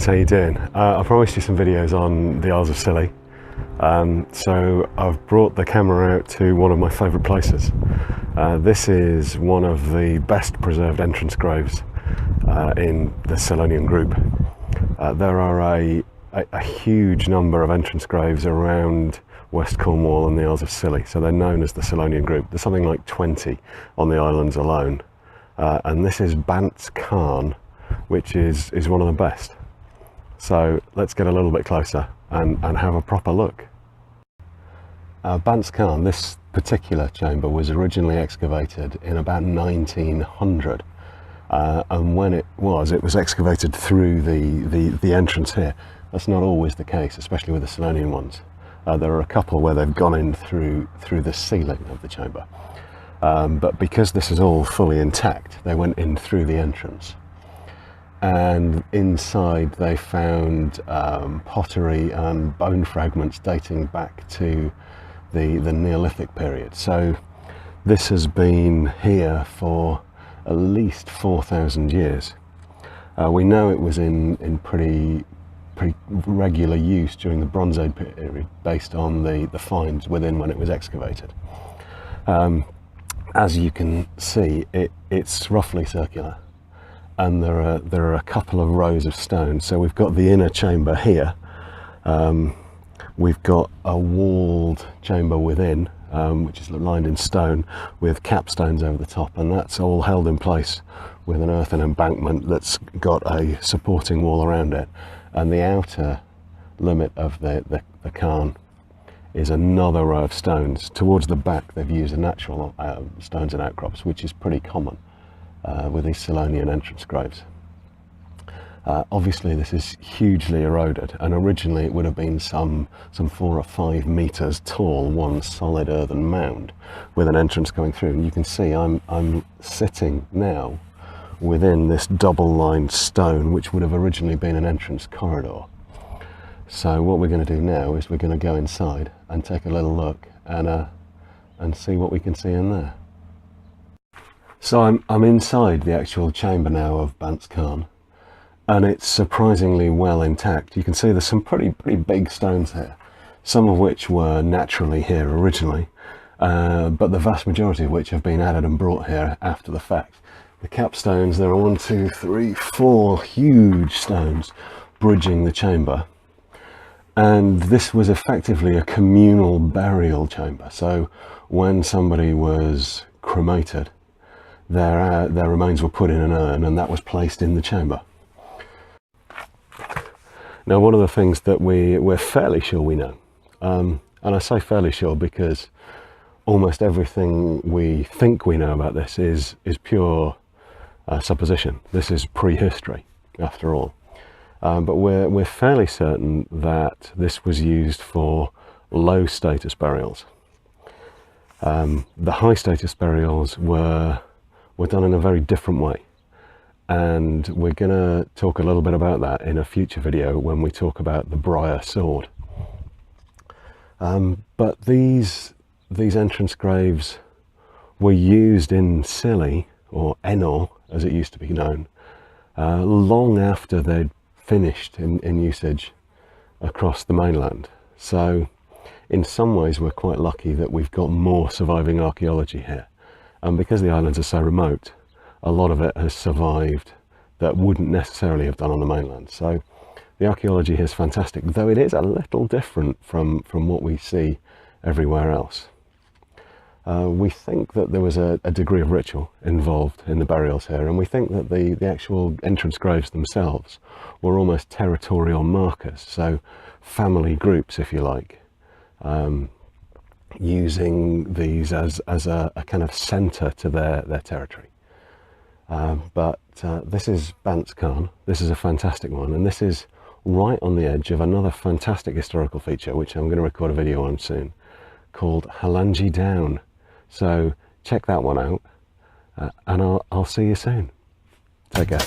how you doing? I promised you some videos on the Isles of Scilly, so I've brought the camera out to one of my favourite places. This is one of the best preserved entrance graves in the Scillonian Group. There are a huge number of entrance graves around West Cornwall and the Isles of Scilly, so they're known as the Scillonian Group. There's something like 20 on the islands alone, and this is Bants Carn, which is one of the best. So let's get a little bit closer and have a proper look. Bants Carn, this particular chamber was originally excavated in about 1900, and when it was excavated through the entrance here. That's not always the case, especially with the Scillonian ones. There are a couple where they've gone in through the ceiling of the chamber, but because this is all fully intact, they went in through the entrance. And inside they found pottery and bone fragments dating back to the Neolithic period. So this has been here for at least 4,000 years. We know it was in pretty regular use during the Bronze Age period based on the finds within when it was excavated. As you can see, it's roughly circular. And there are a couple of rows of stones. So we've got the inner chamber here. We've got a walled chamber within, which is lined in stone with capstones over the top, and that's all held in place with an earthen embankment that's got a supporting wall around it. And the outer limit of the cairn is another row of stones. Towards the back, they've used natural stones and outcrops, which is pretty common with these Scillonian entrance graves. Obviously this is hugely eroded, and originally it would have been some 4 or 5 meters tall, one solid earthen mound with an entrance going through. And you can see I'm sitting now within this double lined stone, which would have originally been an entrance corridor. So what we're going to do now is we're going to go inside and take a little look and see what we can see in there. So I'm inside the actual chamber now of Bants Carn, and it's surprisingly well intact. You can see there's some pretty big stones here, some of which were naturally here originally, but the vast majority of which have been added and brought here after the fact. The capstones, there are 1, 2, 3, 4 huge stones bridging the chamber, and this was effectively a communal burial chamber. So when somebody was cremated, their remains were put in an urn, and that was placed in the chamber. Now, one of the things that we're fairly sure we know, and I say fairly sure because almost everything we think we know about this is pure supposition. This is prehistory, after all. But we're fairly certain that this was used for low status burials. The high status burials were done in a very different way, and we're going to talk a little bit about that in a future video when we talk about the briar sword. But these entrance graves were used in Scilly, or Enor as it used to be known, long after they'd finished in usage across the mainland. So in some ways we're quite lucky that we've got more surviving archaeology here. And because the islands are so remote, a lot of it has survived that wouldn't necessarily have done on the mainland. So the archaeology here is fantastic, though it is a little different from what we see everywhere else. We think that there was a degree of ritual involved in the burials here, and we think that the actual entrance graves themselves were almost territorial markers, so family groups, if you like, using these as a kind of centre to their territory. But this is Bants Carn. This is a fantastic one, and this is right on the edge of another fantastic historical feature, which I'm going to record a video on soon, called Halangy Down. So check that one out, and I'll see you soon. Take care.